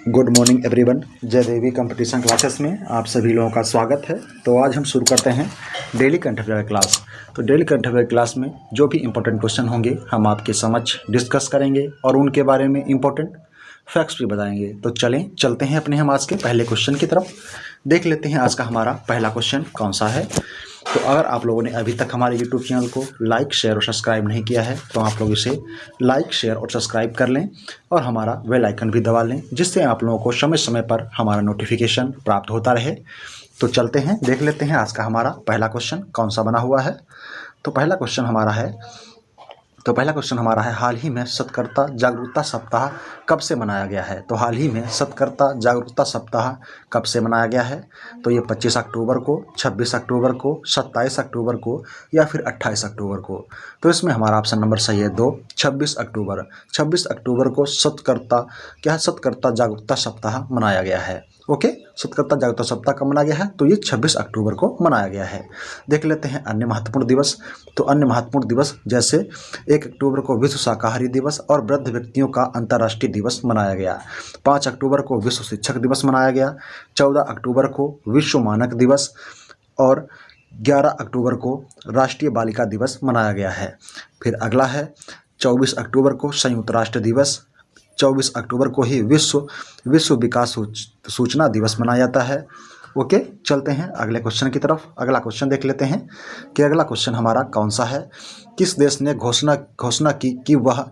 Good morning everyone. जय देवी competition classes में आप सभी लोगों का स्वागत है। तो आज हम शुरू करते हैं डेली करंट अफेयर क्लास। तो डेली करंट अफेयर क्लास में जो भी इंपॉर्टेंट क्वेश्चन होंगे हम आपके समक्ष डिस्कस करेंगे और उनके बारे में इंपॉर्टेंट फैक्ट्स भी बताएंगे। तो चलते हैं अपने हम आज के पहले क्वेश्चन की तरफ। देख लेते हैं आज का हमारा पहला क्वेश्चन कौन सा है। तो अगर आप लोगों ने अभी तक हमारे यूट्यूब चैनल को लाइक शेयर और सब्सक्राइब नहीं किया है तो आप लोग इसे लाइक शेयर और सब्सक्राइब कर लें और हमारा बेल आइकन भी दबा लें, जिससे आप लोगों को समय समय पर हमारा नोटिफिकेशन प्राप्त होता रहे। तो चलते हैं, देख लेते हैं आज का हमारा पहला क्वेश्चन कौन सा बना हुआ है। तो पहला क्वेश्चन हमारा है हाल ही में सतर्कता जागरूकता सप्ताह कब से मनाया गया है। तो हाल ही में सतर्कता जागरूकता सप्ताह कब से मनाया गया है। तो ये 25 अक्टूबर को, 26 अक्टूबर को, 27 अक्टूबर को या फिर 28 अक्टूबर को। तो इसमें हमारा ऑप्शन नंबर सही है 2, 26 अक्टूबर। 26 अक्टूबर को सतर्कता जागरूकता सप्ताह मनाया गया है। ओके, सतर्कता जागरूकता सप्ताह कब मनाया गया है। तो ये 26 अक्टूबर को मनाया गया है। देख लेते हैं अन्य महत्वपूर्ण दिवस। तो अन्य महत्वपूर्ण दिवस जैसे 1 अक्टूबर को विश्व शाकाहारी दिवस और वृद्ध व्यक्तियों का अंतर्राष्ट्रीय दिवस मनाया गया। 5 अक्टूबर को विश्व शिक्षक दिवस मनाया गया। 14 अक्टूबर को विश्व मानक दिवस और 11 अक्टूबर को राष्ट्रीय बालिका दिवस मनाया गया है। फिर अगला है 24 अक्टूबर को संयुक्त राष्ट्र दिवस। 24 अक्टूबर को ही विश्व विकास सूचना दिवस मनाया जाता है। ओके, चलते हैं अगले क्वेश्चन की तरफ। अगला क्वेश्चन देख लेते हैं कि अगला क्वेश्चन हमारा कौन सा है। किस देश ने घोषणा की कि वह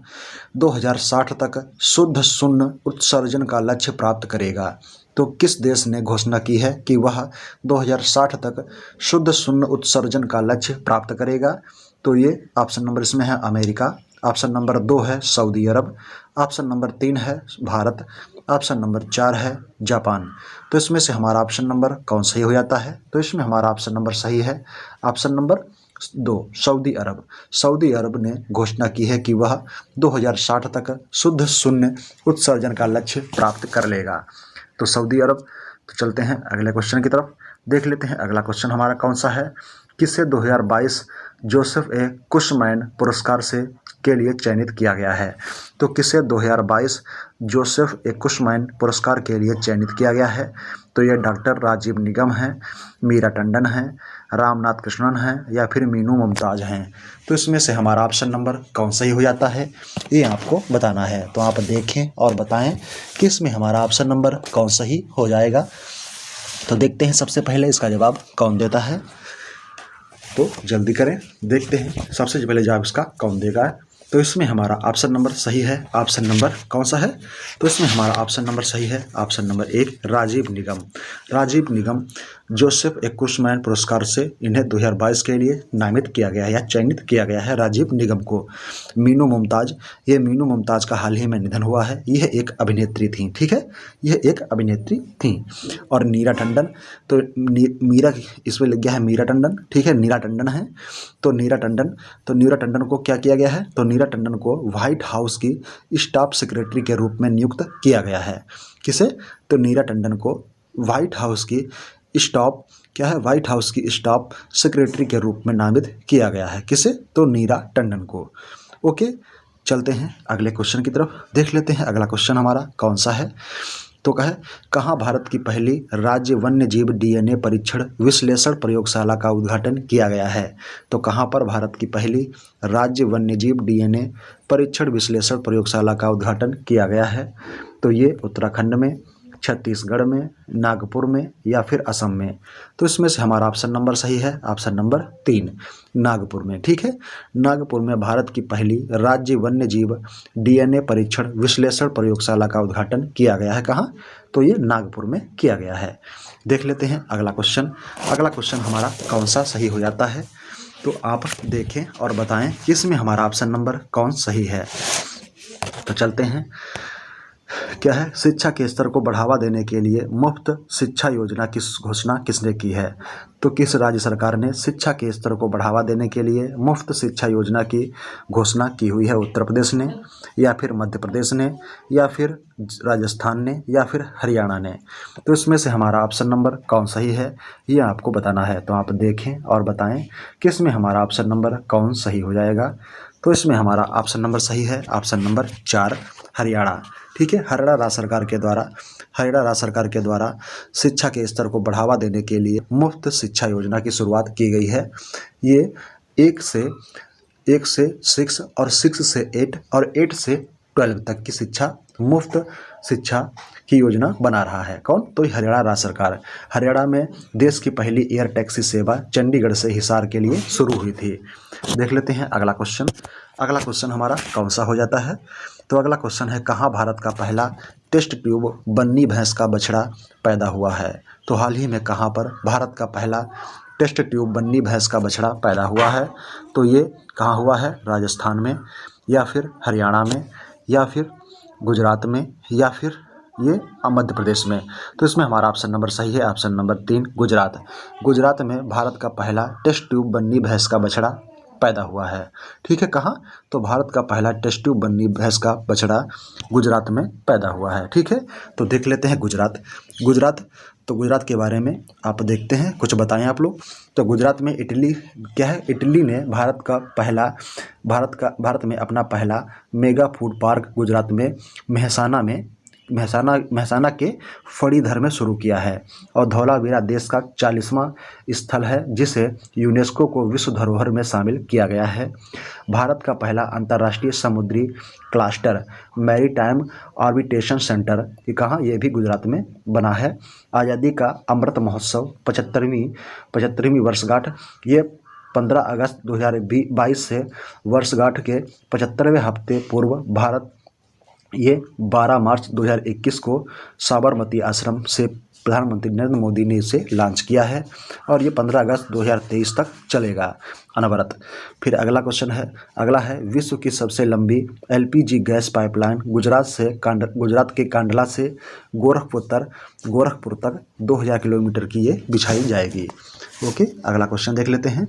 2060 तक शुद्ध शून्य उत्सर्जन का लक्ष्य प्राप्त करेगा। तो किस देश ने घोषणा की है कि वह 2060 तक शुद्ध शून्य उत्सर्जन का लक्ष्य प्राप्त करेगा। तो ये ऑप्शन नंबर इसमें है अमेरिका, ऑप्शन नंबर 2 है सऊदी अरब, ऑप्शन नंबर 3 है भारत, ऑप्शन नंबर 4 है जापान। तो इसमें से हमारा ऑप्शन नंबर कौन सही हो जाता है। तो इसमें हमारा ऑप्शन नंबर सही है ऑप्शन नंबर 2 सऊदी अरब। सऊदी अरब ने घोषणा की है कि वह 2060 तक शुद्ध शून्य उत्सर्जन का लक्ष्य प्राप्त कर लेगा। तो सऊदी अरब। तो चलते हैं अगले क्वेश्चन की तरफ। देख लेते हैं अगला क्वेश्चन हमारा कौन सा है। किसे 2022 जोसेफ ए कुशमैन पुरस्कार के लिए चयनित किया गया है। तो किसे 2022 जोसेफ ए कुशमैन पुरस्कार के लिए चयनित किया गया है। तो ये डॉक्टर राजीव निगम हैं, मीरा टंडन हैं, रामनाथ कृष्णन हैं या फिर मीनू मुमताज हैं। तो इसमें से हमारा ऑप्शन नंबर कौन सही हो जाता है ये आपको बताना है। तो आप देखें और बताएं कि इसमें हमारा ऑप्शन नंबर कौन सही हो जाएगा। तो देखते हैं सबसे पहले इसका जवाब कौन देता है। तो जल्दी करें, देखते हैं सबसे पहले जवाब इसका कौन देगा। तो इसमें हमारा ऑप्शन नंबर सही है ऑप्शन नंबर कौन सा है। तो इसमें हमारा ऑप्शन नंबर सही है ऑप्शन नंबर 1 राजीव निगम। राजीव निगम जोसेफ ए कुशमैन पुरस्कार से इन्हें 2022 के लिए नामित किया गया है या चयनित किया गया है राजीव निगम को। मीनू मुमताज, ये मीनू मुमताज का हाल ही में निधन हुआ है। यह एक अभिनेत्री थी, ठीक है, यह एक अभिनेत्री थी। और नीरा टंडन, तो मीरा इसमें लग गया है मीरा टंडन, ठीक है, नीरा टंडन है। तो नीरा टंडन को क्या किया गया है। तो नीरा टंडन को व्हाइट हाउस की स्टाफ सेक्रेटरी के रूप में नियुक्त किया गया है। किसे। तो नीरा टंडन को व्हाइट हाउस की स्टाफ सेक्रेटरी के रूप में नामित किया गया है। किसे। तो नीरा टंडन को। ओके, चलते हैं अगले क्वेश्चन की तरफ। देख लेते हैं अगला क्वेश्चन हमारा कौन सा है। तो कहाँ भारत की पहली राज्य वन्य जीव डीएनए परीक्षण विश्लेषण प्रयोगशाला का उद्घाटन किया गया है। तो कहाँ पर भारत की पहली राज्य वन्य जीव डीएनए परीक्षण विश्लेषण प्रयोगशाला का उद्घाटन किया गया है। तो ये उत्तराखंड में, छत्तीसगढ़ में, नागपुर में या फिर असम में। तो इसमें से हमारा ऑप्शन नंबर सही है ऑप्शन नंबर 3 नागपुर में, ठीक है। नागपुर में भारत की पहली राज्य वन्य जीव डीएनए परीक्षण विश्लेषण प्रयोगशाला का उद्घाटन किया गया है। कहाँ। तो ये नागपुर में किया गया है। देख लेते हैं अगला क्वेश्चन हमारा कौन सा सही हो जाता है। तो आप देखें और बताएं कि इसमें हमारा ऑप्शन नंबर कौन सही है। तो चलते हैं, क्या है, शिक्षा के स्तर को बढ़ावा देने के लिए मुफ्त शिक्षा योजना की घोषणा किसने की है। तो किस राज्य सरकार ने शिक्षा के स्तर को बढ़ावा देने के लिए मुफ्त शिक्षा योजना की घोषणा की हुई है। उत्तर प्रदेश ने या फिर मध्य प्रदेश ने या फिर राजस्थान ने या फिर हरियाणा ने। तो इसमें से हमारा ऑप्शन नंबर कौन सही है ये आपको बताना है। तो आप देखें और बताएं कि इसमें हमारा ऑप्शन नंबर कौन सही हो जाएगा। तो इसमें हमारा ऑप्शन नंबर सही है ऑप्शन नंबर 4 हरियाणा, ठीक है। हरियाणा राज्य सरकार के द्वारा शिक्षा के स्तर को बढ़ावा देने के लिए मुफ्त शिक्षा योजना की शुरुआत की गई है। ये 1 से 6 और 6 से 8 और 8 से 12 तक की शिक्षा, मुफ्त शिक्षा की योजना बना रहा है। कौन? तो हरियाणा राज्य सरकार। हरियाणा में देश की पहली एयर टैक्सी सेवा चंडीगढ़ से हिसार के लिए शुरू हुई थी। देख लेते हैं अगला क्वेश्चन। अगला क्वेश्चन हमारा कौन सा हो जाता है? तो अगला क्वेश्चन है, कहाँ भारत का पहला टेस्ट ट्यूब बन्नी भैंस का बछड़ा पैदा हुआ है? तो हाल ही में कहाँ पर भारत का पहला टेस्ट ट्यूब बन्नी भैंस का बछड़ा पैदा हुआ है? तो ये कहाँ हुआ है? राजस्थान में, या फिर हरियाणा में, या फिर गुजरात में, या फिर ये मध्य प्रदेश में। तो इसमें हमारा ऑप्शन नंबर सही है, ऑप्शन नंबर 3 गुजरात। गुजरात में भारत का पहला टेस्ट ट्यूब बन्नी भैंस का बछड़ा पैदा हुआ है। ठीक है। कहाँ? तो भारत का पहला टेस्ट ट्यूब बन्नी भैंस का बछड़ा गुजरात में पैदा हुआ है। ठीक है। तो देख लेते हैं गुजरात के बारे में आप देखते हैं, कुछ बताएं आप लोग। तो गुजरात में इटली क्या है? इटली ने भारत में अपना पहला मेगा फूड पार्क गुजरात में मेहसाना के फणीधर में शुरू किया है। और धौलावीरा देश का 40वां स्थल है जिसे यूनेस्को को विश्व धरोहर में शामिल किया गया है। भारत का पहला अंतर्राष्ट्रीय समुद्री क्लस्टर मैरीटाइम ऑर्बिटेशन सेंटर कहाँ? ये भी गुजरात में बना है। आज़ादी का अमृत महोत्सव 75वीं वर्षगांठ, ये 15 अगस्त 2022 से वर्षगांठ के 75वें हफ्ते पूर्व ये 12 मार्च 2021 को साबरमती आश्रम से प्रधानमंत्री नरेंद्र मोदी ने इसे लॉन्च किया है और ये 15 अगस्त 2023 तक चलेगा अनवरत। फिर अगला है विश्व की सबसे लंबी एलपीजी गैस पाइपलाइन गुजरात के कांडला से गोरखपुर तक 2000 किलोमीटर की ये बिछाई जाएगी। ओके। अगला क्वेश्चन देख लेते हैं।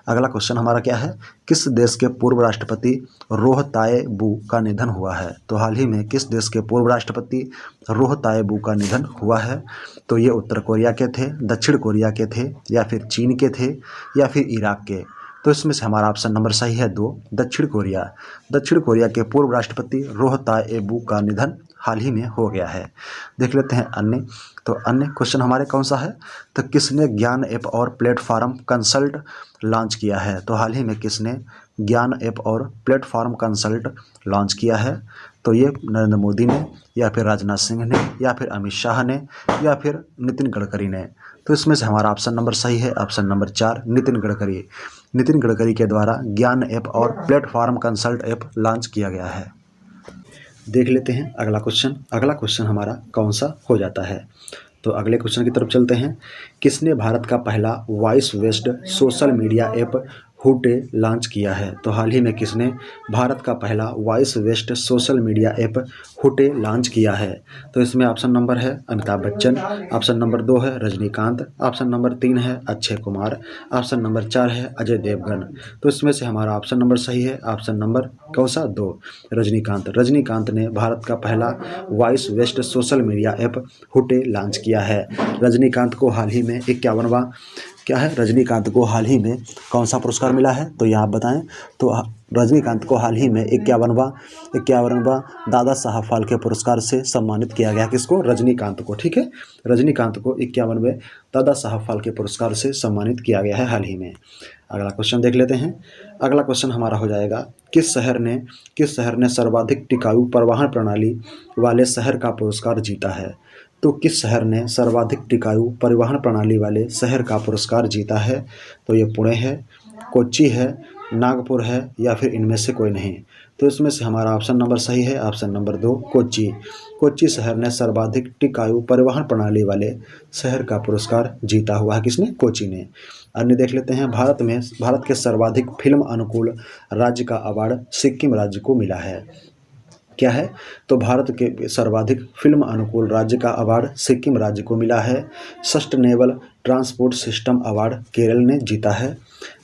अगला क्वेश्चन हमारा क्या है? किस देश के पूर्व राष्ट्रपति रोह ताये बू का निधन हुआ है? तो हाल ही में किस देश के पूर्व राष्ट्रपति रोह ताये बू का निधन हुआ है? तो ये उत्तर कोरिया के थे, दक्षिण कोरिया के थे, या फिर चीन के थे, या फिर इराक के। तो इसमें से हमारा ऑप्शन नंबर सही है 2, दक्षिण कोरिया के पूर्व राष्ट्रपति रोह ताये बू का निधन हाल ही में हो गया है। देख लेते हैं अन्य। तो अन्य क्वेश्चन हमारे कौन सा है? तो किसने ज्ञान ऐप और प्लेटफॉर्म कंसल्ट लॉन्च किया है? तो हाल ही में किसने ज्ञान ऐप और प्लेटफॉर्म कंसल्ट लॉन्च किया है? तो ये नरेंद्र मोदी ने, या फिर राजनाथ सिंह ने, या फिर अमित शाह ने, या फिर नितिन गडकरी ने। तो इसमें से हमारा ऑप्शन नंबर सही है, ऑप्शन नंबर 4 नितिन गडकरी के द्वारा ज्ञान ऐप और प्लेटफॉर्म कंसल्ट ऐप लॉन्च किया गया है। देख लेते हैं अगला क्वेश्चन हमारा कौन सा हो जाता है? तो अगले क्वेश्चन की तरफ चलते हैं। किसने भारत का पहला voice based social media app Hoote launch किया है? तो हाल ही में किसने भारत का पहला voice based social media app Hoote launch किया है? तो इसमें ऑप्शन नंबर है अमिताभ बच्चन, ऑप्शन नंबर 2 है रजनीकांत, ऑप्शन नंबर 3 है अक्षय कुमार, ऑप्शन नंबर 4 है अजय देवगन। तो इसमें से हमारा ऑप्शन नंबर सही है, ऑप्शन नंबर कौन सा? 2 रजनीकांत ने भारत का पहला voice based social media app Hoote launch किया है। रजनीकांत को हाल ही में 51वां रजनीकांत को हाल ही में कौन सा पुरस्कार मिला है? तो यहाँ आप बताएं। तो रजनीकांत को हाल ही में 51वां दादा साहब फाल्के पुरस्कार से सम्मानित किया गया। किसको? रजनीकांत को। ठीक है। रजनीकांत को 51वें दादा साहब फाल्के पुरस्कार से सम्मानित किया गया है हाल ही में। अगला क्वेश्चन देख लेते हैं। अगला क्वेश्चन हमारा हो जाएगा, किस शहर ने सर्वाधिक टिकाऊ परिवहन प्रणाली वाले शहर का पुरस्कार जीता है? तो किस शहर ने सर्वाधिक टिकाऊ परिवहन प्रणाली वाले शहर का पुरस्कार जीता है? तो ये पुणे है, कोच्चि है, नागपुर है, या फिर इनमें से कोई नहीं। तो इसमें से हमारा ऑप्शन नंबर सही है, ऑप्शन नंबर 2 कोच्चि शहर ने सर्वाधिक टिकाऊ परिवहन प्रणाली वाले शहर का पुरस्कार जीता हुआ है। किसने? कोच्चि ने। अन्य देख लेते हैं। भारत के सर्वाधिक फिल्म अनुकूल राज्य का अवार्ड सिक्किम राज्य को मिला है। क्या है? तो भारत के सर्वाधिक फिल्म अनुकूल राज्य का अवार्ड सिक्किम राज्य को मिला है। Sustainable transport system award Kerala ने जीता है।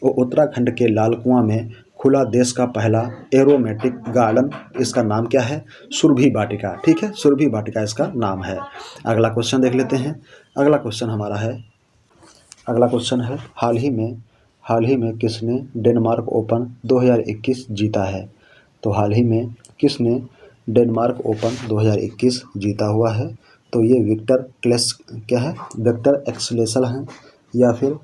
और उत्तराखंड के लाल कुआं में खुला देश का पहला एरोमेटिक गार्डन, इसका नाम क्या है? सुरभि वाटिका। ठीक है, सुरभि वाटिका इसका नाम है। अगला क्वेश्चन देख लेते हैं। अगला क्वेश्चन है हाल ही में किसने डेनमार्क ओपन 2021 जीता है? तो हाल ही में किसने डेनमार्क ओपन 2021 जीता हुआ है? तो ये विक्टर क्लेस क्या है, विक्टर एक्सलेसल हैं या फिर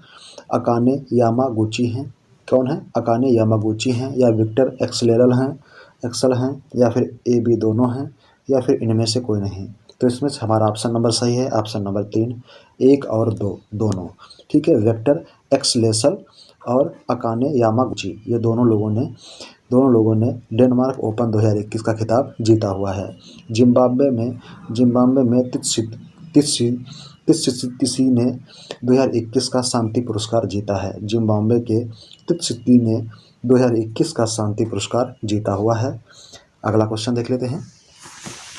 अकाने यामागुची हैं? कौन है? अकाने यामागुची हैं या विक्टर एक्सल हैं या फिर ए बी दोनों हैं या फिर इनमें से कोई नहीं? तो इसमें से हमारा ऑप्शन नंबर सही है, ऑप्शन नंबर 3, 1 और 2 दोनों। ठीक है, विक्टर एक्सलेसल और अकाने यामागुची ये दोनों लोगों ने डेनमार्क ओपन 2021 का खिताब जीता हुआ है। जिम्बाब्वे में तित्सिसी ने 2021 का शांति पुरस्कार जीता है। जिम्बाब्वे के तित्सिसी ने 2021 का शांति पुरस्कार जीता हुआ है। अगला क्वेश्चन देख लेते हैं।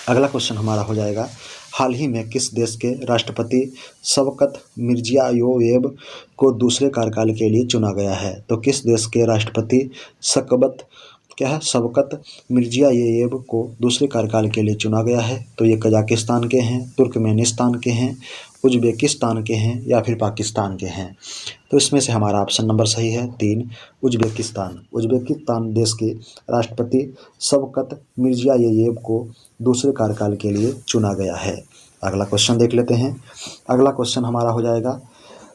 अगला क्वेश्चन हमारा हो जाएगा, हाल ही में किस देश के राष्ट्रपति शवकत मिर्जियोयेव को दूसरे कार्यकाल के लिए चुना गया है? तो किस देश के राष्ट्रपति शवकत मिर्जियोयेव को दूसरे कार्यकाल के लिए चुना गया है? तो ये कजाकिस्तान के हैं, तुर्कमेनिस्तान के हैं, उज्बेकिस्तान के हैं या फिर पाकिस्तान के हैं? तो इसमें से हमारा ऑप्शन नंबर सही है 3, उज्बेकिस्तान देश के राष्ट्रपति शवकत मिर्जियोयेव को दूसरे कार्यकाल के लिए चुना गया है। अगला क्वेश्चन देख लेते हैं। अगला क्वेश्चन हमारा हो जाएगा,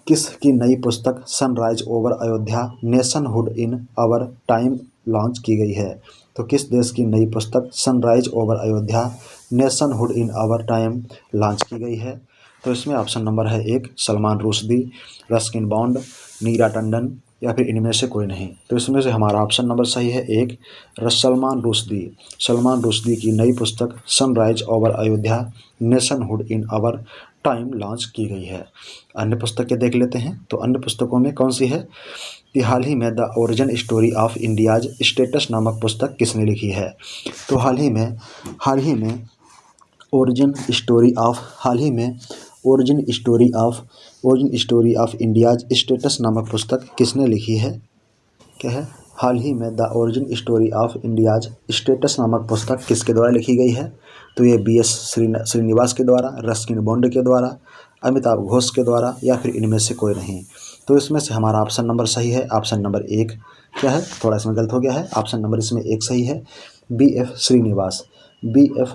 किस की नई पुस्तक sunrise over Ayodhya nationhood in our time launch की गई है? तो किस देश की नई पुस्तक sunrise over Ayodhya nationhood in our time launch की गई है? तो इसमें ऑप्शन नंबर है 1, सलमान रुश्दी, रस्किन बॉन्ड, नीरा टंडन या फिर इनमें से कोई नहीं? तो इसमें से हमारा ऑप्शन नंबर सही है 1, सलमान रुश्दी की नई पुस्तक sunrise over Ayodhya nationhood in our time launch की गई है। अन्य पुस्तकें देख लेते हैं। तो अन्य पुस्तकों में कौन सी है कि हाल ही में the origin story of India's status नामक पुस्तक किसने लिखी है? तो हाल ही में origin story of India's status नामक पुस्तक किसने लिखी है? क्या है? हाल ही में the origin story of India's status नामक पुस्तक किसके द्वारा लिखी गई है? तो ये BS श्रीनिवास के द्वारा, रस्किन बॉन्ड के द्वारा, अमिताभ घोष के द्वारा या फिर इनमें से कोई नहीं? तो इसमें से हमारा ऑप्शन नंबर सही है, ऑप्शन नंबर 1 क्या है, थोड़ा इसमें गलत हो गया है, ऑप्शन नंबर इसमें 1 सही है, BF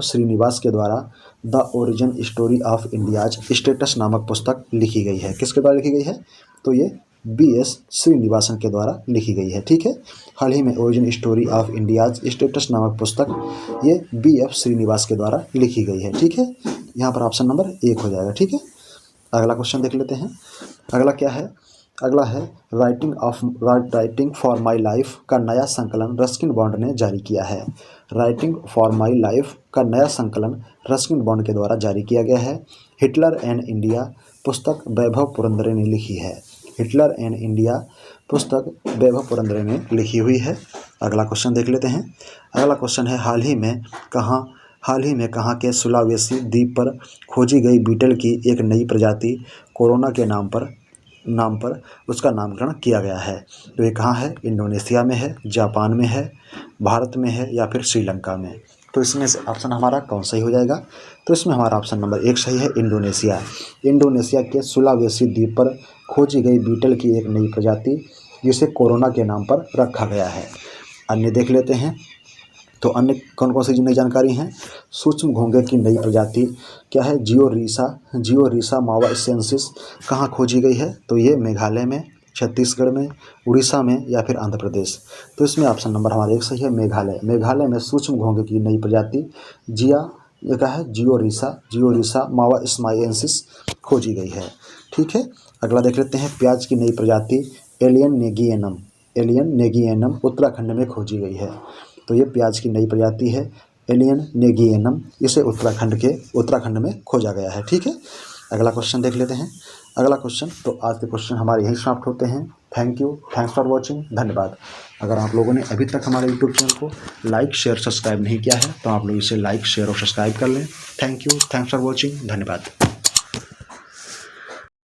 श्रीनिवास के द्वारा the origin story of India's status नामक पुस्तक लिखी गई है। किसके द्वारा लिखी गई है? तो ये BS श्रीनिवासन के द्वारा लिखी गई है। ठीक है, हाल ही में origin story of India's status नामक पुस्तक ये BF श्रीनिवास के द्वारा लिखी गई है। ठीक है, यहाँ पर ऑप्शन नंबर 1 हो जाएगा। ठीक है, अगला क्वेश्चन देख लेते हैं। अगला क्या है? अगला है राइटिंग फॉर माई लाइफ का नया संकलन रस्किन बॉन्ड ने जारी किया है। राइटिंग फॉर माई लाइफ का नया संकलन रस्किन बॉन्ड के द्वारा जारी किया गया है। हिटलर एंड इंडिया पुस्तक वैभव पुरंदरे ने लिखी है। हिटलर एंड इंडिया पुस्तक वैभव पुरंदरे ने लिखी हुई है। अगला क्वेश्चन देख लेते हैं। अगला क्वेश्चन है, हाल ही में कहाँ के सुलावेसी द्वीप पर खोजी गई बीटल की एक नई प्रजाति कोरोना के नाम पर उसका नामकरण किया गया है? तो ये कहाँ है? इंडोनेशिया में है, जापान में है, भारत में है या फिर श्रीलंका में? तो इसमें से ऑप्शन हमारा कौन सही हो जाएगा? तो इसमें हमारा ऑप्शन नंबर 1 सही है, इंडोनेशिया के सुलावेसी द्वीप पर खोजी गई बीटल की एक नई प्रजाति जिसे कोरोना के नाम पर रखा गया है। अन्य देख लेते हैं। तो अन्य कौन कौन सी नई जानकारी हैं? सूक्ष्म घोंघे की नई प्रजाति क्या है? जियोरिसा मावासेंसिस कहाँ खोजी गई है? तो ये मेघालय में, छत्तीसगढ़ में, उड़ीसा में या फिर आंध्र प्रदेश? तो इसमें ऑप्शन नंबर हमारा 1 सही है, मेघालय में सूक्ष्म घोंघे की नई प्रजाति जियोरिसा मावासेंसिस खोजी गई है। ठीक है, अगला देख लेते हैं। प्याज की नई प्रजाति एलियन नेगियनम उत्तराखंड में खोजी गई है। तो ये प्याज की नई प्रजाति है एलियन नेगियनम, इसे उत्तराखंड में खोजा गया है। ठीक है, अगला क्वेश्चन देख लेते हैं। अगला क्वेश्चन, तो आज के क्वेश्चन हमारे यहीं समाप्त होते हैं। थैंक्स फॉर वॉचिंग, धन्यवाद। अगर आप लोगों ने अभी तक हमारे यूट्यूब चैनल को लाइक शेयर सब्सक्राइब नहीं किया है तो आप लोग इसे लाइक शेयर और सब्सक्राइब कर लें। थैंक्स फॉर वॉचिंग, धन्यवाद।